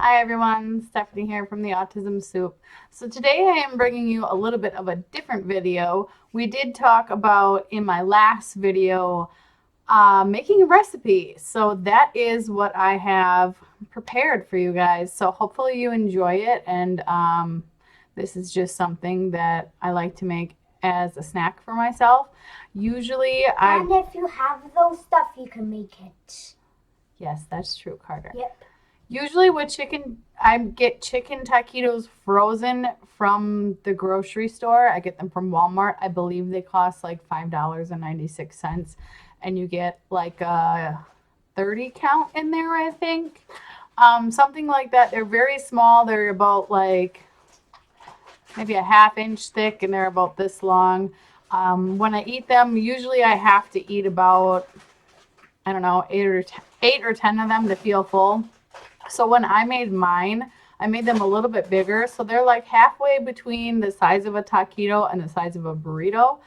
Hi everyone, Stephanie here from the Autism Soup. So today I am bringing you a little bit of a different video. We did talk about in my last video making a recipe. So that is what I have prepared for you guys. So hopefully you enjoy it, and this is just something that I like to make as a snack for myself. Usually And if you have those stuff, you can make it. Yes, that's true, Carter. Yep. Usually with chicken, I get chicken taquitos frozen from the grocery store. I get them from Walmart. I believe they cost like $5.96, and you get like a 30 count in there, I think. Something like that. They're very small. They're about like maybe a ½ inch thick, and they're about this long. When I eat them, usually I have to eat about, I don't know, eight or 10 of them to feel full. So when I made mine, I made them a little bit bigger. So they're like halfway between the size of a taquito and the size of a burrito.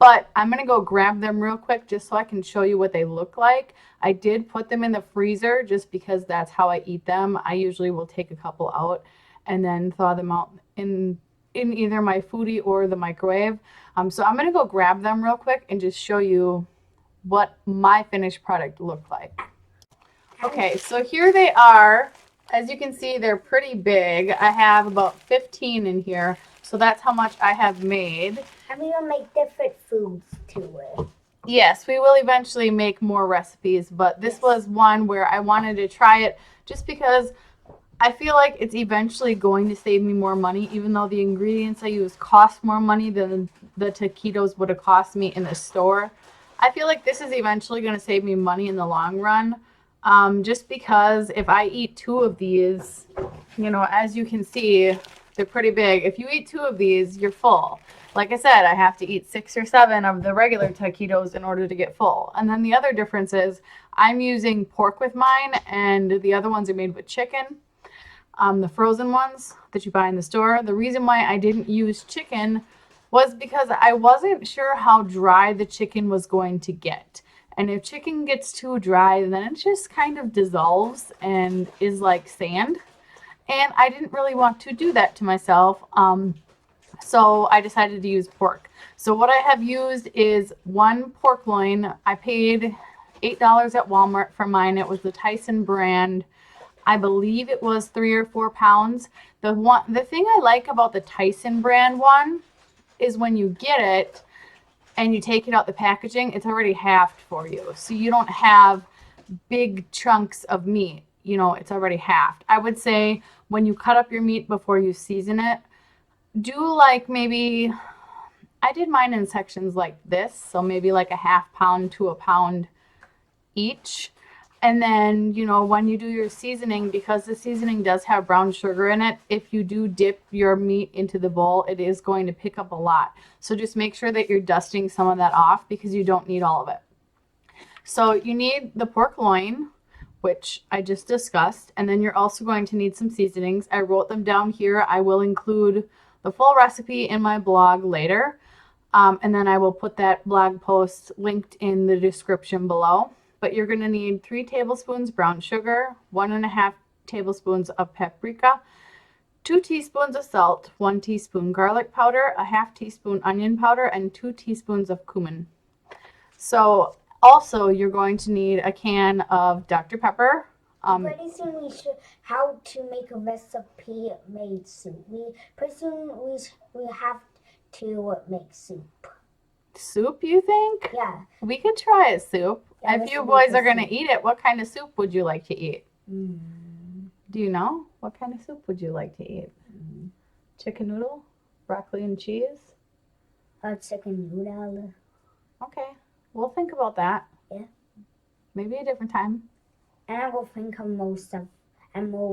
But I'm going to go grab them real quick just so I can show you what they look like. I did put them in the freezer just because that's how I eat them. I usually will take a couple out and then thaw them out in either my foodie or the microwave. So I'm going to go grab them real quick and just show you what my finished product looked like. Okay, so here they are. As you can see, they're pretty big. I have about 15 in here, so that's how much I have made. And we will make different foods to it. Yes, we will eventually make more recipes, but this was one where I wanted to try it just because I feel like it's eventually going to save me more money, even though the ingredients I use cost more money than the taquitos would have cost me in the store. I feel like this is eventually going to save me money in the long run. Just because if I eat two of these, as you can see, they're pretty big. If you eat two of these, you're full. Like I said, I have to eat 6 or 7 of the regular taquitos in order to get full. And then the other difference is I'm using pork with mine, and the other ones are made with chicken. The frozen ones that you buy in the store. The reason why I didn't use chicken was because I wasn't sure how dry the chicken was going to get. And if chicken gets too dry, then it just kind of dissolves and is like sand. And I didn't really want to do that to myself. So I decided to use pork. So what I have used is one pork loin. I paid $8 at Walmart for mine. It was the Tyson brand. I believe it was 3 or 4 pounds. The thing I like about the Tyson brand one is when you get it and you take it out the packaging, it's already halved for you. So you don't have big chunks of meat. It's already halved. I would say when you cut up your meat before you season it, do like maybe, I did mine in sections like this. So maybe like a ½ pound to a pound each. And then, when you do your seasoning, because the seasoning does have brown sugar in it, if you do dip your meat into the bowl, it is going to pick up a lot. So just make sure that you're dusting some of that off because you don't need all of it. So you need the pork loin, which I just discussed, and then you're also going to need some seasonings. I wrote them down here. I will include the full recipe in my blog later, and then I will put that blog post linked in the description below. But you're going to need 3 tablespoons brown sugar, 1½ tablespoons of paprika, 2 teaspoons of salt, 1 teaspoon garlic powder, a ½ teaspoon onion powder, and 2 teaspoons of cumin. So also you're going to need a can of Dr. Pepper. Pretty soon we should how to make a recipe made soup. Pretty soon we have to make soup. Soup, you think? Yeah. We could try a soup. Yeah, if you boys are going to eat it, what kind of soup would you like to eat? Do you know? What kind of soup would you like to eat? Chicken noodle? Broccoli and cheese? Chicken noodle. Okay. We'll think about that. Yeah. Maybe a different time. And I will think of more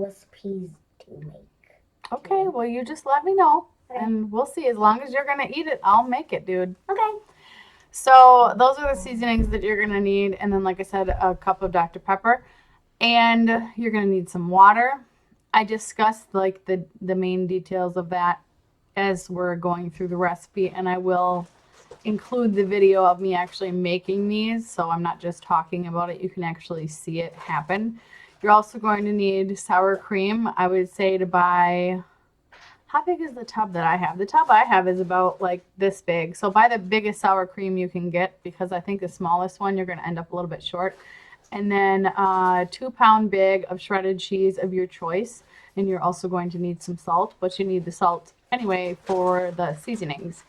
recipes to make. Okay. Well, you just let me know. Okay. And we'll see. As long as you're going to eat it, I'll make it, dude. Okay. So those are the seasonings that you're going to need. And then, like I said, a cup of Dr. Pepper. And you're going to need some water. I discussed like the main details of that as we're going through the recipe. And I will include the video of me actually making these. So I'm not just talking about it. You can actually see it happen. You're also going to need sour cream. I would say to buy, how big is the tub that I have? The tub I have is about like this big. So buy the biggest sour cream you can get, because I think the smallest one you're going to end up a little bit short. And then 2-pound bag of shredded cheese of your choice. And you're also going to need some salt, but you need the salt anyway for the seasonings.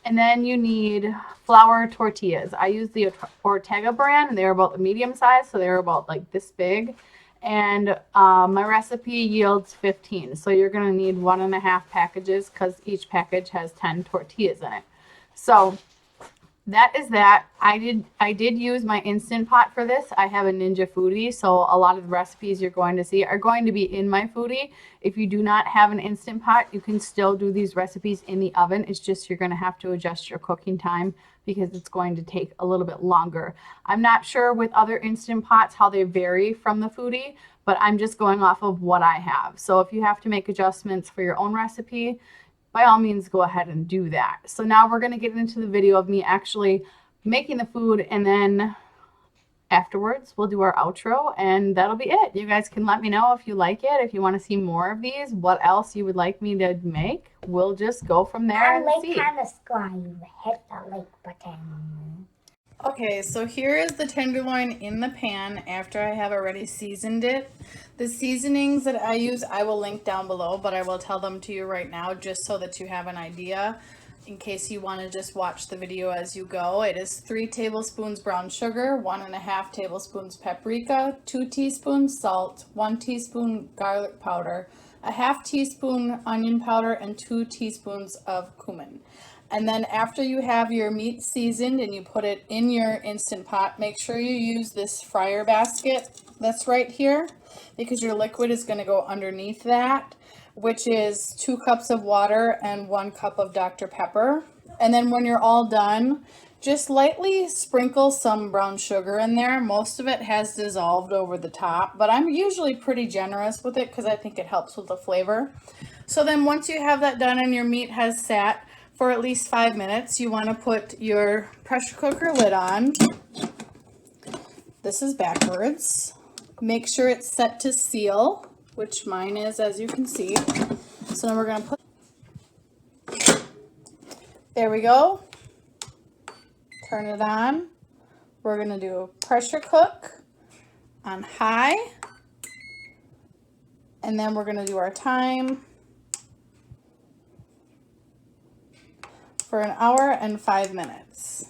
And then you need flour tortillas. I use the Ortega brand, and they're about the medium size, so they're about like this big. And my recipe yields 15. So you're going to need 1.5 packages, because each package has 10 tortillas in it. So that is that. I did use my Instant Pot for this. I have a Ninja Foodi, so a lot of the recipes you're going to see are going to be in my Foodi. If you do not have an Instant Pot, you can still do these recipes in the oven. It's just you're going to have to adjust your cooking time, because it's going to take a little bit longer. I'm not sure with other Instant Pots how they vary from the Foodi, but I'm just going off of what I have. So if you have to make adjustments for your own recipe, by all means, go ahead and do that. So now we're going to get into the video of me actually making the food, and then afterwards we'll do our outro, and that'll be it. You guys can let me know if you like it, if you want to see more of these, what else you would like me to make. We'll just go from there and see. And subscribe, hit the like button. Okay, so here is the tenderloin in the pan after I have already seasoned it. The seasonings that I use, I will link down below, but I will tell them to you right now just so that you have an idea in case you want to just watch the video as you go. It is 3 tablespoons brown sugar, 1.5 tablespoons paprika, 2 teaspoons salt, 1 teaspoon garlic powder, a 1/2 teaspoon onion powder, and 2 teaspoons of cumin. And then after you have your meat seasoned and you put it in your Instant Pot, make sure you use this fryer basket that's right here, because your liquid is going to go underneath that, which is 2 cups of water and 1 cup of Dr. Pepper. And then when you're all done, just lightly sprinkle some brown sugar in there. Most of it has dissolved over the top, but I'm usually pretty generous with it because I think it helps with the flavor. So then once you have that done and your meat has sat for at least 5 minutes, you want to put your pressure cooker lid on. This is backwards. Make sure it's set to seal, which mine is, as you can see. So now we're going to put, there we go. Turn it on. We're going to do pressure cook on high. And then we're going to do our time for 1 hour and 5 minutes.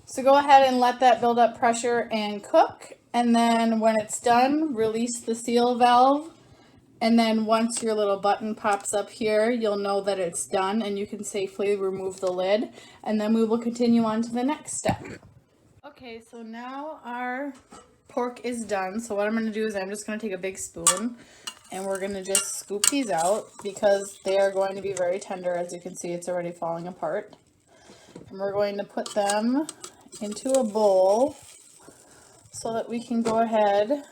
So go ahead and let that build up pressure and cook. And then when it's done, release the seal valve. And then once your little button pops up here, you'll know that it's done and you can safely remove the lid. And then we will continue on to the next step. Okay, so now our pork is done. So what I'm going to do is I'm just going to take a big spoon and we're going to just scoop these out because they are going to be very tender. As you can see, it's already falling apart. And we're going to put them into a bowl so that we can go ahead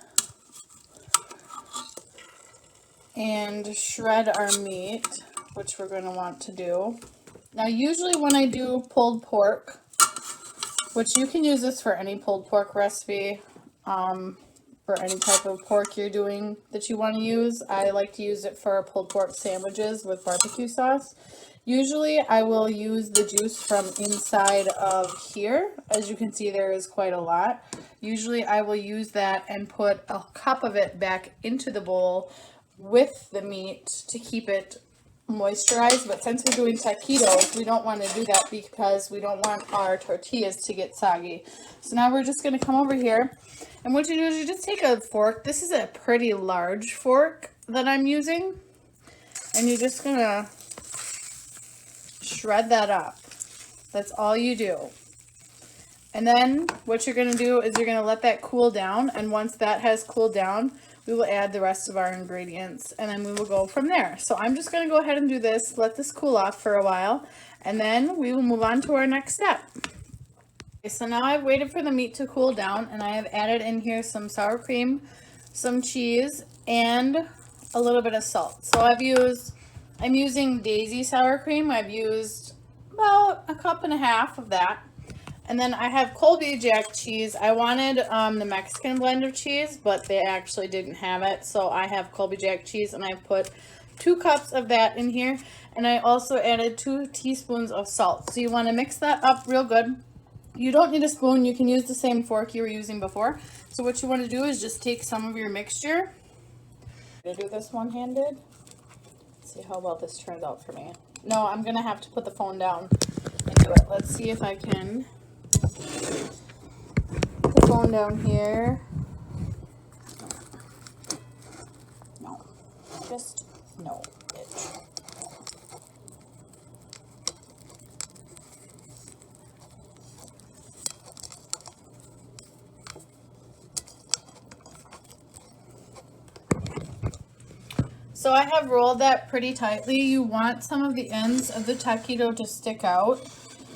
and shred our meat, which we're going to want to do. Now, usually when I do pulled pork, which you can use this for any pulled pork recipe, for any type of pork you're doing that you want to use. I like to use it for pulled pork sandwiches with barbecue sauce. Usually I will use the juice from inside of here. As you can see, there is quite a lot. Usually I will use that and put a cup of it back into the bowl with the meat to keep it moisturized. But since we're doing taquitos, we don't want to do that because we don't want our tortillas to get soggy. So now we're just going to come over here, and what you do is you just take a fork. This is a pretty large fork that I'm using, and you're just going to shred that up. That's all you do. And then what you're going to do is you're going to let that cool down, and once that has cooled down, we will add the rest of our ingredients, and then we will go from there. So I'm just going to go ahead and do this, let this cool off for a while, and then we will move on to our next step. Okay, so now I've waited for the meat to cool down, and I have added in here some sour cream, some cheese, and a little bit of salt. So I'm using Daisy sour cream. I've used about 1.5 cups of that. And then I have Colby Jack cheese. I wanted the Mexican blend of cheese, but they actually didn't have it. So I have Colby Jack cheese, and I put 2 cups of that in here. And I also added 2 teaspoons of salt. So you want to mix that up real good. You don't need a spoon. You can use the same fork you were using before. So what you want to do is just take some of your mixture. I'm going to do this one-handed. See how well this turns out for me. No, I'm going to have to put the phone down and do it. Let's see if I can put the phone down here. No. Just no, bitch. So I have rolled that pretty tightly. You want some of the ends of the taquito to stick out.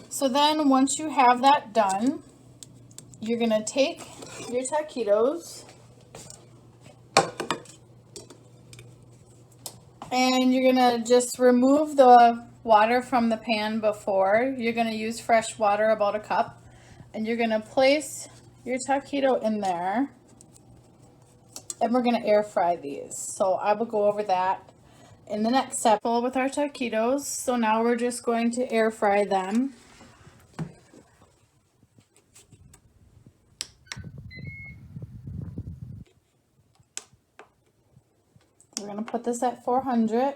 So then once you have that done, you're going to take your taquitos and you're going to just remove the water from the pan before. You're going to use fresh water, about a cup, and you're going to place your taquito in there. And we're going to air fry these. So I will go over that in the next step with our taquitos. So now we're just going to air fry them. We're going to put this at 400.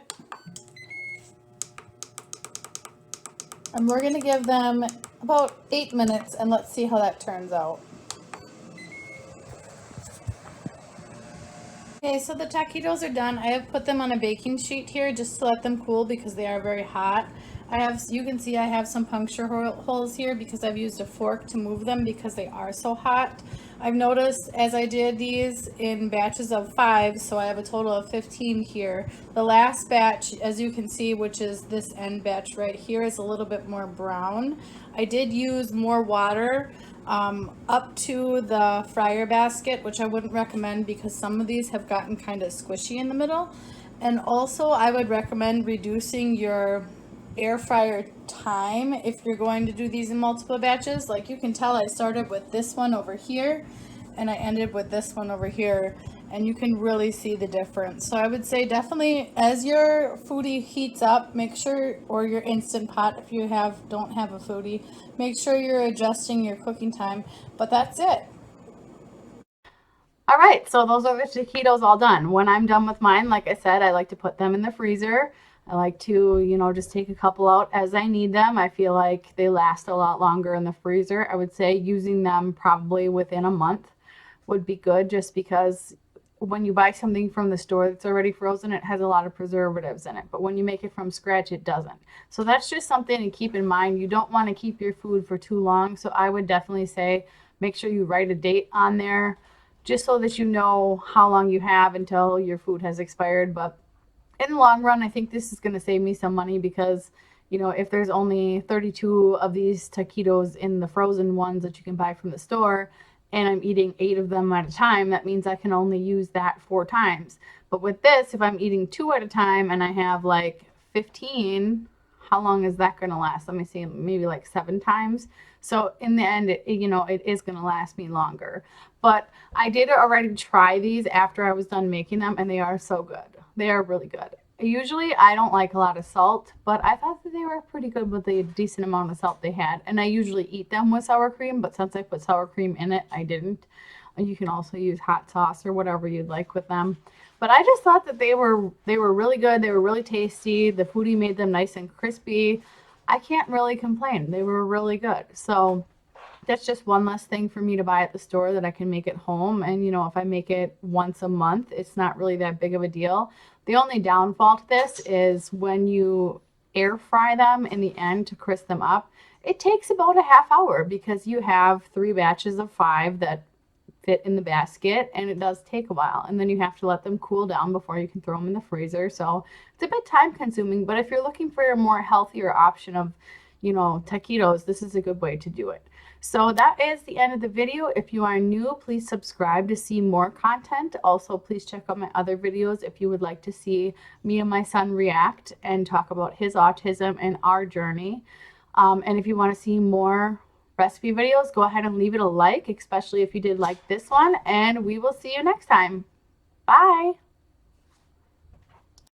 And we're going to give them about 8 minutes, and let's see how that turns out. Okay, so the taquitos are done. I have put them on a baking sheet here just to let them cool because they are very hot. You can see I have some puncture holes here because I've used a fork to move them because they are so hot. I've noticed as I did these in batches of 5, so I have a total of 15 here. The last batch, as you can see, which is this end batch right here, is a little bit more brown. I did use more water up to the fryer basket, which I wouldn't recommend because some of these have gotten kind of squishy in the middle. And also I would recommend reducing your air fryer time if you're going to do these in multiple batches. Like you can tell I started with this one over here and I ended with this one over here, and you can really see the difference. So I would say definitely as your foodie heats up, make sure, or your Instant Pot if you don't have a foodie, make sure you're adjusting your cooking time. But that's it. All right, so those are the taquitos all done. When I'm done with mine, like I said, I like to put them in the freezer. I like to, just take a couple out as I need them. I feel like they last a lot longer in the freezer. I would say using them probably within a month would be good, just because when you buy something from the store that's already frozen, it has a lot of preservatives in it. But when you make it from scratch, it doesn't. So that's just something to keep in mind. You don't want to keep your food for too long. So I would definitely say make sure you write a date on there just so that you know how long you have until your food has expired. But in the long run, I think this is going to save me some money because, if there's only 32 of these taquitos in the frozen ones that you can buy from the store, and I'm eating 8 of them at a time, that means I can only use that 4 times. But with this, if I'm eating 2 at a time and I have like 15, how long is that going to last? Let me see, maybe like 7 times. So in the end, it is going to last me longer. But I did already try these after I was done making them, and they are so good. They are really good. Usually I don't like a lot of salt, but I thought that they were pretty good with the decent amount of salt they had. And I usually eat them with sour cream, but since I put sour cream in it, I didn't. You can also use hot sauce or whatever you'd like with them. But I just thought that they were really good. They were really tasty. The foodie made them nice and crispy. I can't really complain. They were really good. So that's just one less thing for me to buy at the store that I can make at home. And, if I make it once a month, it's not really that big of a deal. The only downfall to this is when you air fry them in the end to crisp them up, it takes about a half hour because you have 3 batches of 5 that fit in the basket, and it does take a while. And then you have to let them cool down before you can throw them in the freezer. So it's a bit time consuming, but if you're looking for a more healthier option of, taquitos, this is a good way to do it. So that is the end of the video. If you are new, please subscribe to see more content. Also, please check out my other videos if you would like to see me and my son react and talk about his autism and our journey. And if you want to see more recipe videos, go ahead and leave it a like, especially if you did like this one, and we will see you next time. Bye.